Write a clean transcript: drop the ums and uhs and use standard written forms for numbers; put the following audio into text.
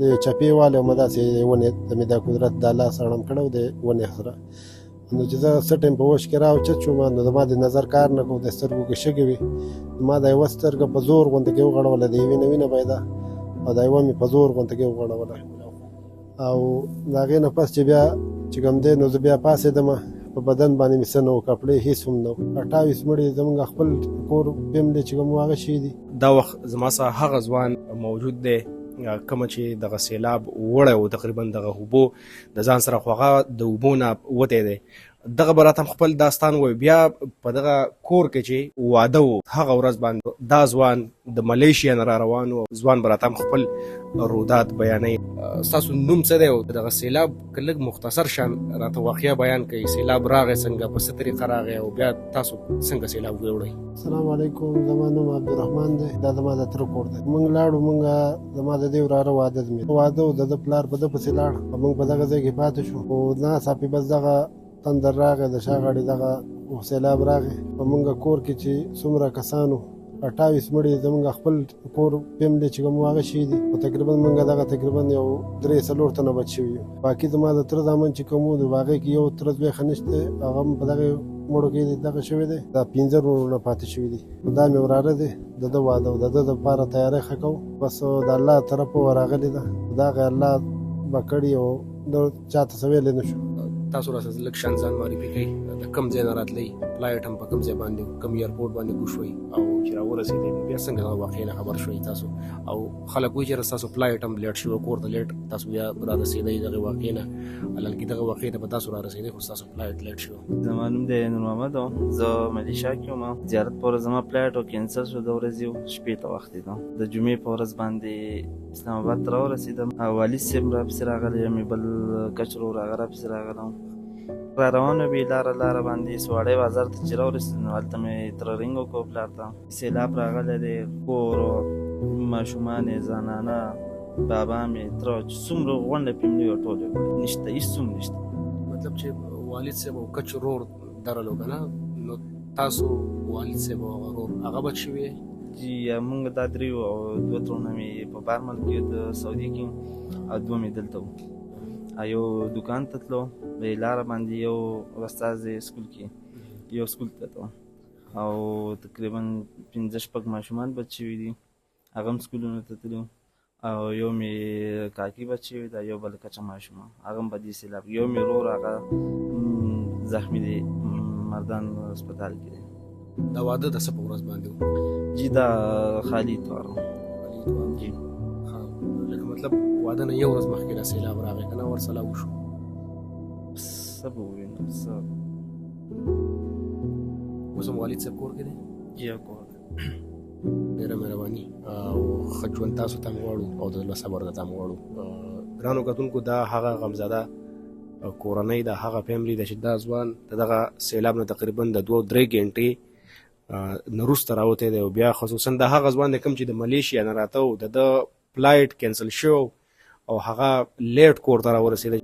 د چپې والی وم داسې ونې د مې دا قدرت د الله سړم کړی و د ونې سره نو چې زه څه ټایم په وش کې راوچت شوم نو زما د نظر کار نه کوو د سترګو کې شګې وې ما دا یوه سترګه په زور غونته کې وغړوله د یوې نه وینه پیدا او دا یوه مې په زور غونته کې وغړوله او د هغې نه پس چې بیا چې کوم دی نو زه بیا پاڅېدم په بدن باندې مې څه نه و کپړې هېڅ هم نه و 28 مړي زموږ خپل کور پیم دی چې کوم هغه شي دي دا وخت زما سره هغه ځوان موجود دی کومه چې دغه سیلاب وړی و تقریبا دغه اوبو د ځان سره خو هغه د اوبو نه وتی دی دغه به راته خپل داستان وایي بیا په دغه کور کې چې واده و هغه ورځ باندې دا ځوان د ملیشیا نه را روان و ځوان به راته خپل رودات بیانوي ستاسو نوم څه دی او دغه سیلاب که لږ مختصر شان راته واقعه بیان کوي سیلاب راغی څنګه په څه طریقه راغی او بیا تاسو څنګه سیلاب ویوړئ السلام علیکم زما نوم عبدالرحمن دی دا زما د تره کور دی موږ لاړو موږ زما د دې وراره واده مې واده و د ده پلار په ده پسې لاړ موږ په دغه ځای کې پاتې شو خو ناڅاپي بس دغه تندر راغی د شا غاړې دغه سیلاب راغی په موږ کور کې چې څومره کسانو 28 مړي زموږ خپل کور پیم دی چې کوم هغه شي دي خو تقریبا موږ دغه تقریبا یو 3-4 تنه بچ شوي یو باقي زما د تره زامن چې کوم وو د هغې کې یو تره زوی ښه نشته هغه هم په دغې مړو کې دغه شوی دی دا 15 وروڼه پاتې شوي دي دا مې وراره دی د ده واده و د ده دپاره تیاری ښه کوو بس د الله طرفه ورغلې ده د هغې الله به کړي او د چا ته څه ویلی نه شو تاسو راته لږ شان ځان معرفي کوئ د کوم ځای نه راتلئ فلایټ هم په کوم ځای باندې کوم ایرپورټ باندې ګوښ شوئ او چې راورسېدئ بیا څنګه دغه واقعې نه خبر شوئ تاسو او خلک وایي چې ستاسو فلایټ هم لیټ شوی کور ته لیټ تاسو بیا رارسېدئ دغې واقعې نه حالانکې دغه واقعې ته به تاسو رارسېدئ خو ستاسو فلایټ لیټ شو زما نوم دی نور محمد و زه ملیشیا کې وم زیارت په ورځ زما فلایټ کینسل شو د ورځې شپې ته وختېدم د جمعې په ورځ باندې اسلام آباد ته راورسېدم او والي صاحب راپسې راغلی مې بل کچرو هغه راپسې راغلم را روانه وي لاره باندې سواړی بازار ته چې راورسېدو نو هلته مې تره رینګ وکړو پلار ته سیلاب راغلی دی کور ماشومان یې زنانه بابا مې تره چې څومره غونډه پې مې وي ټول یې نشته هېڅ څوم نشته مطلب چې والد صاحب او کچ رور درلو که نه نو تاسو والد صاحب او هغه رور هغه بچ شوي جی موږ دا درې وو او 2 ترونه مې په بارمل کې د سعودي کې او 2 مې دلته وو یو دکان ته تلو په لاره باندې یو استاد سکول کې یو سکول ته تلو او تقریبا 15-16 ماشومان بچ شوي دي هغه هم سکولونو ته تلو او یو مې کاکي بچ شوي ده یو بل کچه ماشوم هغه هم په دې سیلاب یو مې ورور هغه زخمي دی مردان هسپتال کې دی دا واده د څه په ورځ باندې و جی دا خالي اتوار جی لکه مطلب واده نه یو ورځ مخکې دا سیلاب راغی که نه ورسره وشو څه به ووینم څه اوس هم والد صاحب کور کې دی جی کور ډېره مهرباني او ښه ژوند تاسو ته هم غواړو او د الله صبر درته هم غواړو ګرانو کتونکو دا هغه غمزده کورنۍ د هغه فیملی ده چې دا ځوان د دغه سیلاب نه تقریبا د 2-3 ګنټې نه وروسته راوتی دی او بیا خصوصا د هغه ځوان دی کوم چې د ملیشیا نه راته و د ده فلایټ کینسل شو او هغه لیټ کور ته راورسېده